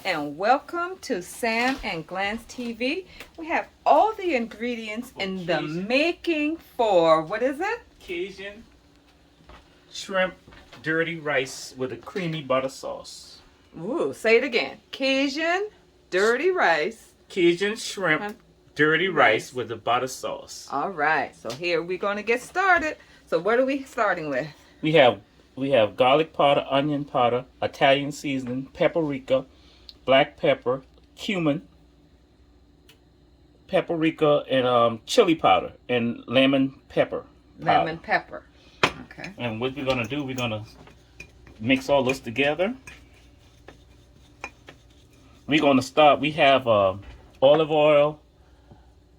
and welcome to Sam and Glenn's TV. We have all the ingredients in the making for, what is it? Cajun shrimp dirty rice with a creamy butter sauce. Ooh, say it again. Cajun dirty rice. Cajun shrimp dirty rice with a butter sauce. All right, so here we're going to get started. So what are we starting with? We have garlic powder, onion powder, Italian seasoning, paprika, black pepper, cumin, paprika, and chili powder, and lemon pepper. Lemon pepper. Okay. And what we're gonna do, we're gonna mix all this together. We're gonna start. We have olive oil,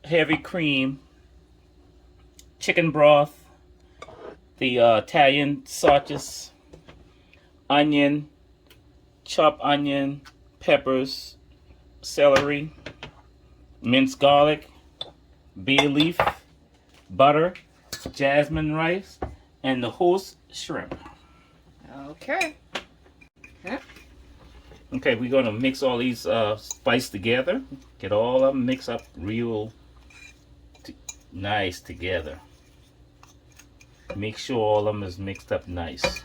heavy cream, chicken broth, the Italian sausages, onion, chopped onion, peppers, celery, minced garlic, bay leaf, butter, jasmine rice, and the horse shrimp. Okay. Okay, we're gonna mix all these spices together. Get all of them mixed up real nice together. Make sure all of them is mixed up nice.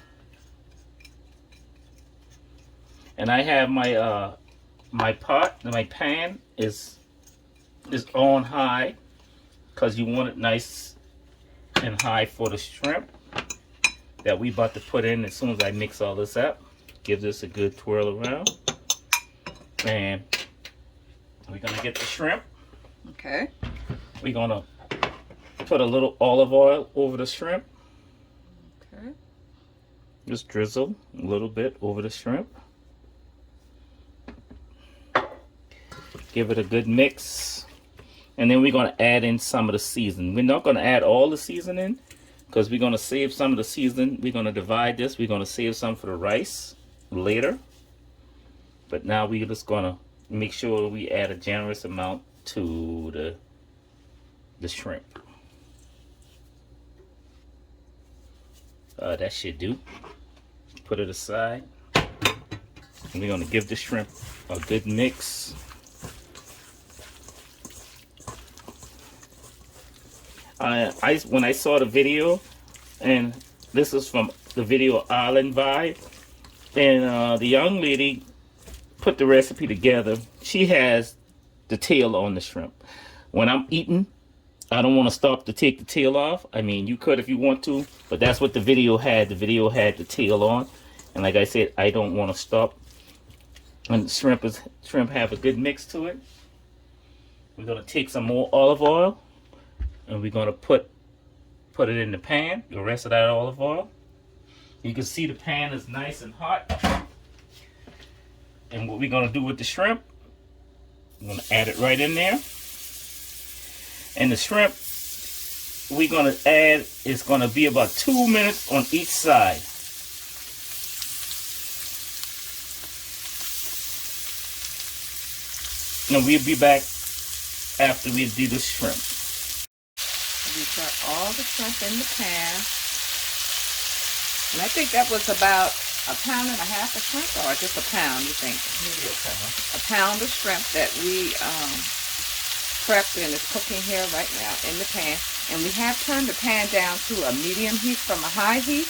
And I have my my pan is on high, because you want it nice and high for the shrimp that we about to put in. As soon as I mix all this up, give this a good twirl around, and we're gonna get the shrimp. Okay. We're gonna put a little olive oil over the shrimp. Okay. Just drizzle a little bit over the shrimp. Give it a good mix. And then we're going to add in some of the seasoning. We're not going to add all the seasoning, because we're going to save some of the seasoning. We're going to divide this. We're going to save some for the rice later. But now we're just going to make sure we add a generous amount to the shrimp. That should do. Put it aside. And we're going to give the shrimp a good mix. When I saw the video, and this is from the video Island Vibe, and the young lady put the recipe together. She has the tail on the shrimp. When I'm eating, I don't want to stop to take the tail off. I mean, you could if you want to, but that's what the video had. The video had the tail on, and like I said, I don't want to stop. And the shrimp have a good mix to it. We're gonna take some more olive oil, and we're gonna put it in the pan. The rest of that olive oil. You can see the pan is nice and hot. And what we're gonna do with the shrimp, we're gonna add it right in there. And the shrimp we're gonna add is gonna be about 2 minutes on each side. And we'll be back after we do the shrimp. We got all the shrimp in the pan. And I think that was about 1.5 pounds of shrimp, or just a pound, you think? Maybe a pound. A pound of shrimp that we prepped and is cooking here right now in the pan. And we have turned the pan down to a medium heat from a high heat,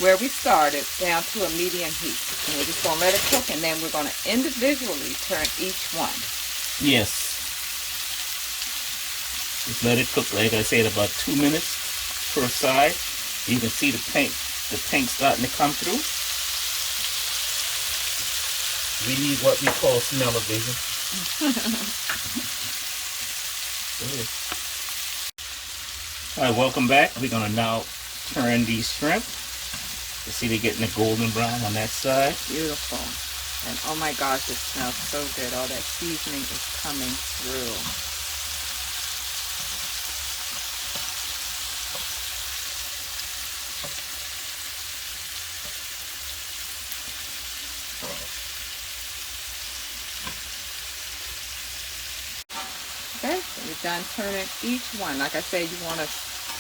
where we started, down to a medium heat. And we're just going to let it cook, and then we're going to individually turn each one. Yes. Just let it cook, like I said, about 2 minutes per side. You can see the pink starting to come through. We need what we call smell-o-vision. Alright, welcome back. We're going to now turn these shrimp. You see they're getting a golden brown on that side. Beautiful. And oh my gosh, it smells so good. All that seasoning is coming through. Okay, so we're done turning each one. Like I said, you want to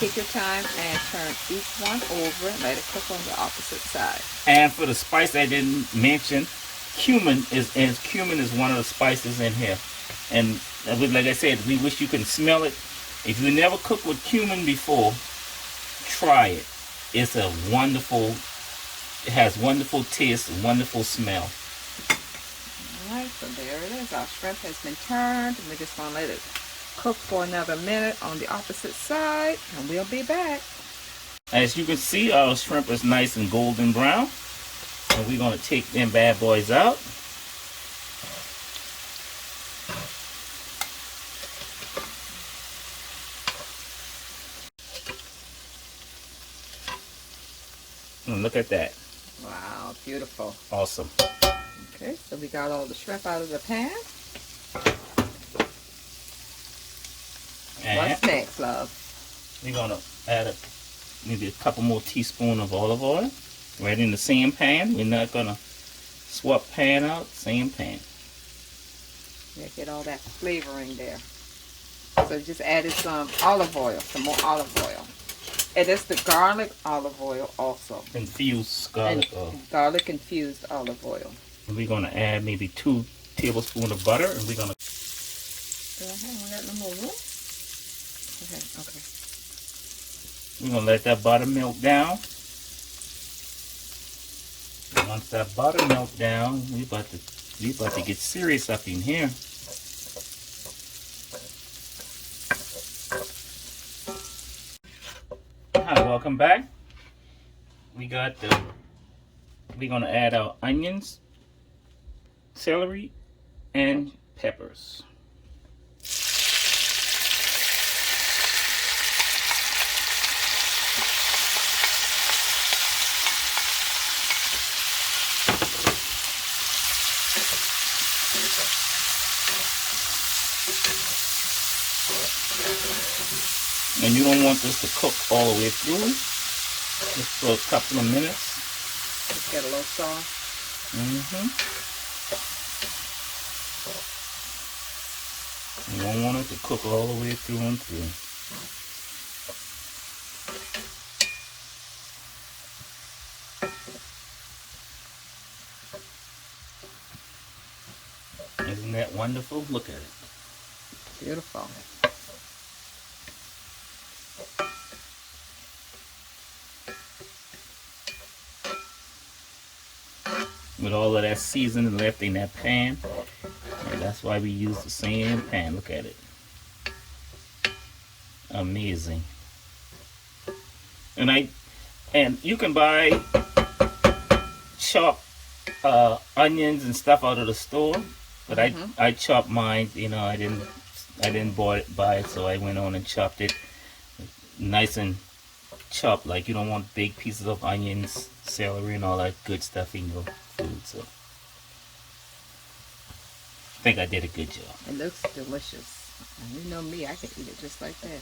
take your time and turn each one over and let it cook on the opposite side. And for the spice I didn't mention, cumin is one of the spices in here. And like I said, we wish you can smell it. If you never cooked with cumin before, try it. It's a wonderful, it has wonderful taste, wonderful smell. Alright, so there it is. Our shrimp has been turned. We're just going to let it cook for another minute on the opposite side, and we'll be back. As you can see, our shrimp is nice and golden brown. And we're going to take them bad boys out. And look at that. Wow, beautiful. Awesome. Okay, so we got all the shrimp out of the pan. And what's next, love? We're going to add maybe a couple more teaspoons of olive oil. Right in the same pan. We're not going to swap pan out. Same pan. Yeah, get all that flavoring there. So just added some olive oil, some more olive oil. And it's the garlic olive oil also. Infused garlic oil. Garlic infused olive oil. And we're going to add maybe 2 tablespoons of butter. And we're going to... Go ahead, we got no more room. Okay. We're going to let that butter melt down. Once that butter melts down, we about to get serious up in here. Hi, welcome back. We're gonna add our onions, celery, and peppers. And you don't want this to cook all the way through. Just for a couple of minutes. Just get a little soft. You don't want it to cook all the way through and through. Isn't that wonderful? Look at it. Beautiful. With all of that seasoning left in that pan. And that's why we use the same pan. Look at it. Amazing. And you can buy chopped onions and stuff out of the store. But I chopped mine, you know, I didn't buy it, so I went on and chopped it nice and chopped. Like, you don't want big pieces of onions, celery, and all that good stuff in your food. So I think I did a good job. It looks delicious. And you know me, I can eat it just like that.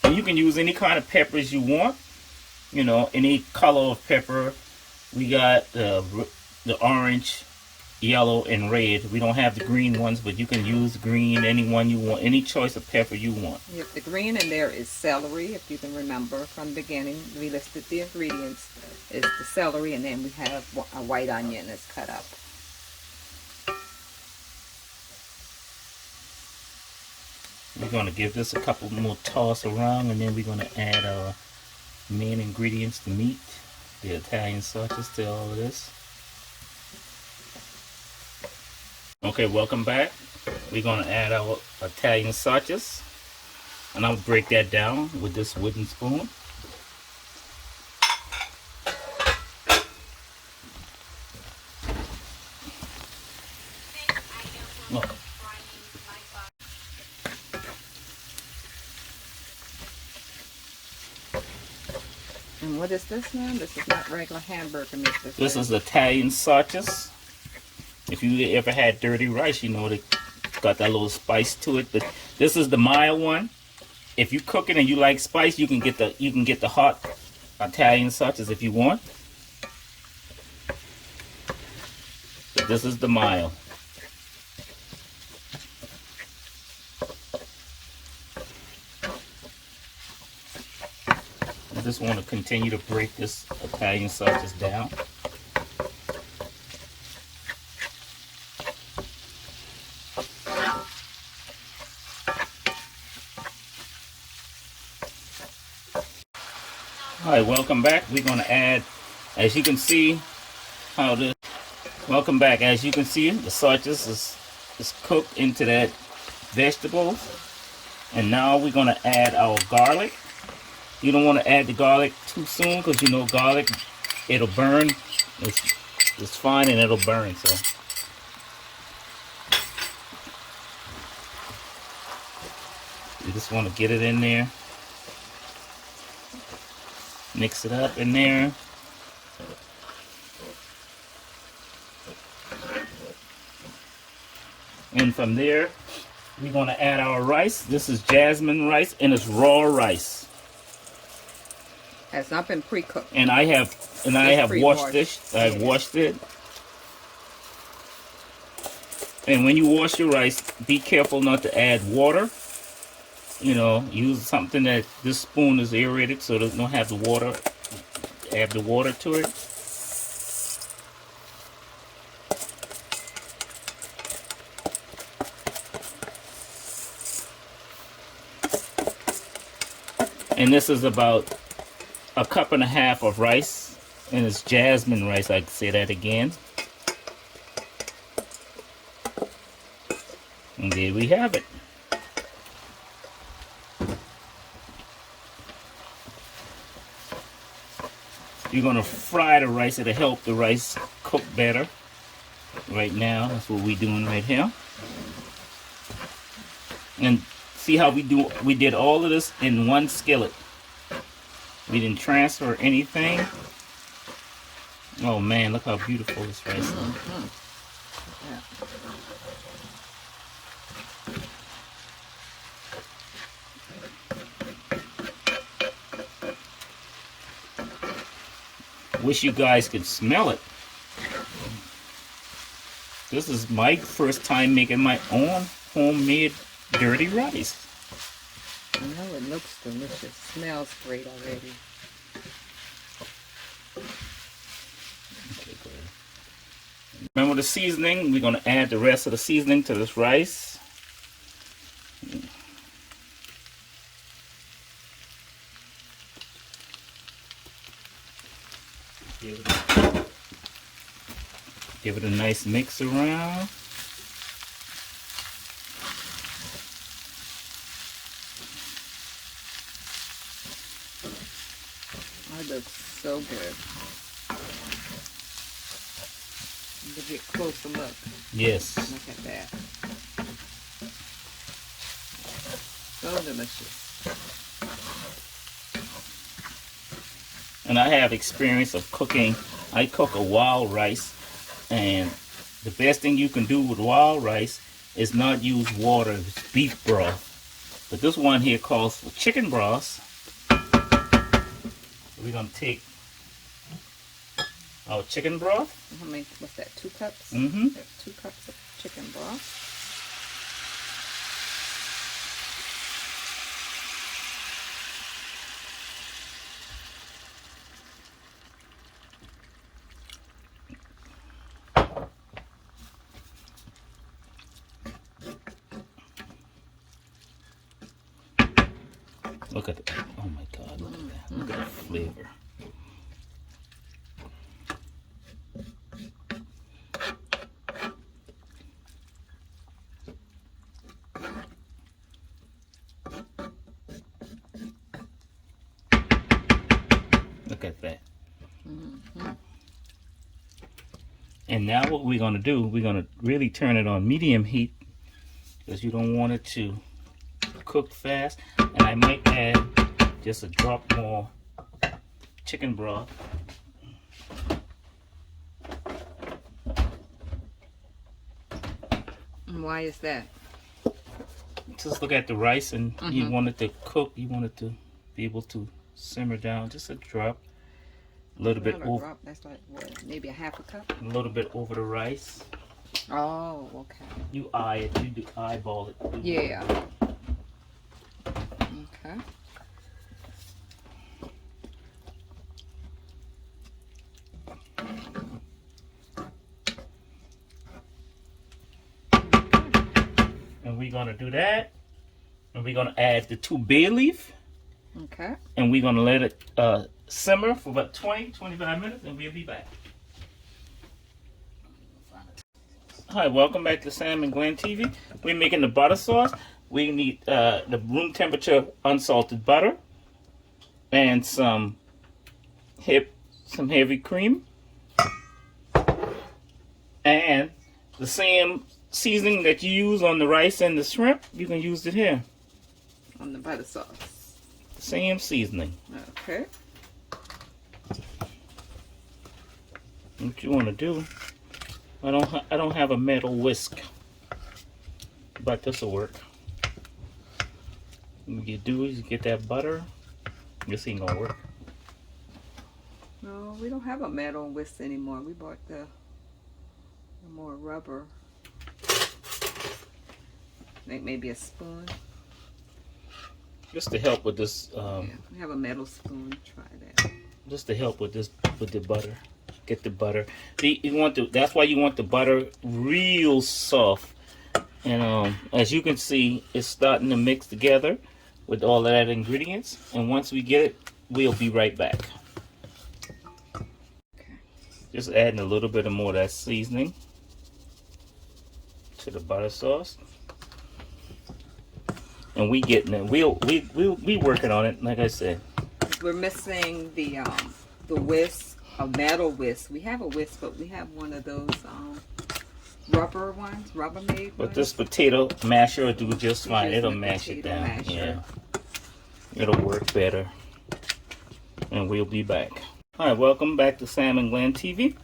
And you can use any kind of peppers you want. You know, any color of pepper. We got the orange, yellow, and red. We don't have the green ones, but you can use green, any one you want, any choice of pepper you want. Yep, the green in there is celery. If you can remember from the beginning, we listed the ingredients. It's the celery, and then we have a white onion that's cut up. We're going to give this a couple more toss around, and then we're going to add our main ingredients, the meat, the Italian sauces to all of this. Okay, welcome back. We're going to add our Italian sauces, and I'll break that down with this wooden spoon. Look. And what is this now? This is not regular hamburger meat. This is Italian sauces. If you ever had dirty rice, you know they got that little spice to it. But this is the mild one. If you cook it and you like spice, you can get the hot Italian sauces if you want. But this is the mild. I just want to continue to break this Italian sauces down. Hi, welcome back. We're going to add, as you can see, how this. Welcome back. As you can see, the sausages is cooked into that vegetables, and now we're going to add our garlic. You don't want to add the garlic too soon because you know garlic, it'll burn. It's fine and it'll burn. So you just want to get it in there. Mix it up in there. And from there, we're going to add our rice. This is jasmine rice, and it's raw rice. Has not been pre-cooked. And I have washed this. I've washed it. And when you wash your rice, be careful not to add water. You know, use something that this spoon is aerated so it don't have the water. Add the water to it. And this is about a cup and a half of rice, and it's jasmine rice. I can say that again. And there we have it. You're gonna fry the rice. It'll help the rice cook better. Right now, that's what we're doing right here. And see how we did all of this in one skillet. We didn't transfer anything. Oh man, look how beautiful this rice is. Yeah. Wish you guys could smell it. This is my first time making my own homemade dirty rice. I know it looks delicious. Smells great already. Okay, good. Remember the seasoning? We're going to add the rest of the seasoning to this rice. Give it a nice mix around. It looks so good. Give it a closer look. Yes. Look at that. So delicious. And I have experience of cooking. I cook a wild rice, and the best thing you can do with wild rice is not use water. It's beef broth. But this one here calls for chicken broth. We're going to take our chicken broth. How many, what's that, 2 cups? Mm-hmm. That's 2 cups of chicken broth. Look at it. Oh my God, look at that. Look at the flavor. Look at that. And now what we're going to do, we're going to really turn it on medium heat because you don't want it to cook fast. And I might add just a drop more chicken broth. And why is that? Just look at the rice, and you want it to cook. You want it to be able to simmer down. Just a drop. A little bit over. Drop. That's like what, maybe a half a cup? A little bit over the rice. Oh, okay. You eye it. You do eyeball it. Yeah. Okay. And we're gonna do that. And we're gonna add the 2 bay leaf. Okay. And we're gonna let it simmer for about 20-25 minutes, and we'll be back. Hi, welcome back to Sam and Glenn TV. We're making the butter sauce. We need the room temperature unsalted butter and some heavy cream, and the same seasoning that you use on the rice and the shrimp. You can use it here On the butter sauce. Same seasoning. Okay. What you want to do? I don't have a metal whisk, but this will work. What you do is you get that butter. This ain't gonna work. No, we don't have a metal whisk anymore. We bought the more rubber. I think maybe a spoon. Just to help with this. Yeah, we have a metal spoon. Try that. Just to help with this, with the butter. Get the butter. You want to. That's why you want the butter real soft. And as you can see, it's starting to mix together with all of that ingredients. And once we get it, we'll be right back. Okay. Just adding a little bit of more of that seasoning to the butter sauce. And we getting it. We'll be working on it. Like I said, We're missing the whisk, a metal whisk. We have a whisk, but we have one of those rubber ones, Rubbermaid but ones. this potato masher will do just fine. Just It'll the mash it potato down. masher. Yeah, it'll work better. And we'll be back. All right, welcome back to Sam and Glenn TV.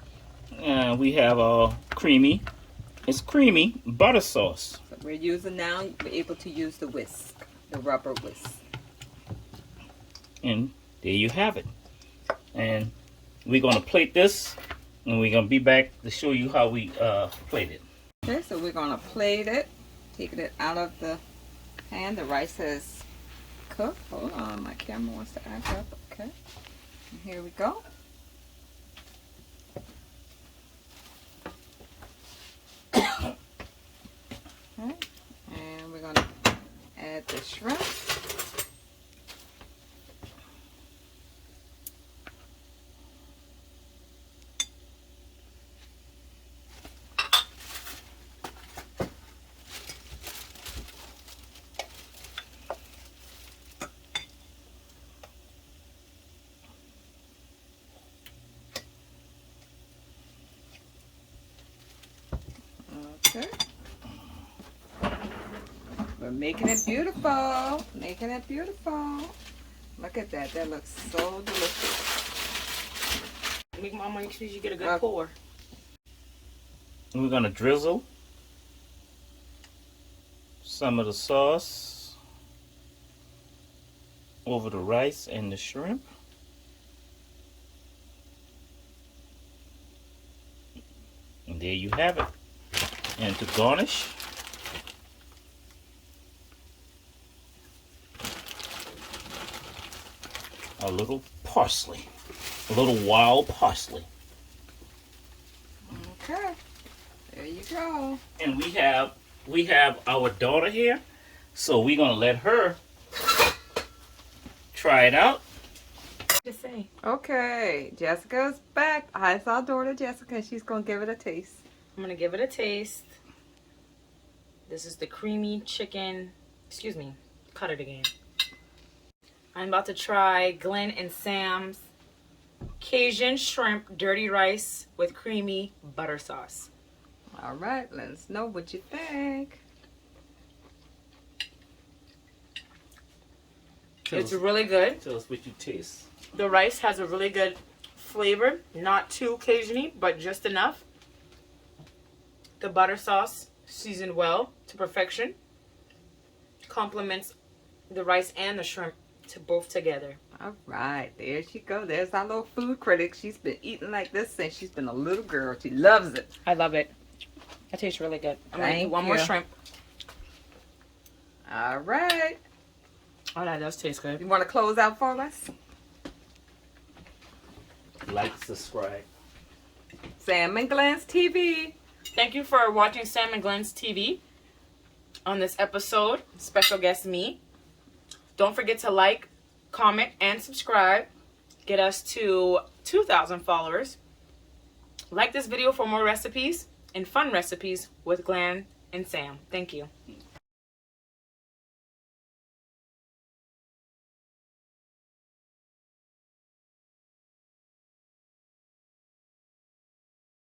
We have our creamy. It's creamy butter sauce. So we're using now. We're able to use the whisk, the rubber whisk. And there you have it. And we're gonna plate this, and we're gonna be back to show you how we plate it. Okay, so we're gonna plate it, taking it out of the pan. The rice is cooked. Hold on, my camera wants to act up. Okay, and here we go. Okay, and we're gonna add the shrimp. Okay. We're making it beautiful. Making it beautiful. Look at that. That looks so delicious. Make sure you get a good pour. And we're gonna drizzle some of the sauce over the rice and the shrimp. And there you have it. And to garnish, a little parsley, a little wild parsley. Okay, there you go. And we have our daughter here, so we're gonna let her try it out. Just say. Okay, Jessica's back. I saw daughter Jessica. She's gonna give it a taste. I'm gonna give it a taste. This is the creamy chicken. Excuse me, cut it again. I'm about to try Glenn and Sam's Cajun shrimp dirty rice with creamy butter sauce. All right, let us know what you think. It's really good. Tell us what you taste. The rice has a really good flavor, not too Cajun-y, but just enough. The butter sauce, seasoned well to perfection, complements the rice and the shrimp to both together. All right, there she go. There's our little food critic. She's been eating like this since she's been a little girl. She loves it. I love it. That tastes really good. I'm gonna do one more shrimp. All right. Oh, that does taste good. You want to close out for us? Like, subscribe. Sam and Glenn's TV. Thank you for watching Sam and Glenn's TV. On this episode, special guest me. Don't forget to like, comment, and subscribe. get us to 2,000 followers. Like this video for more recipes and fun recipes with Glenn and Sam. Thank you.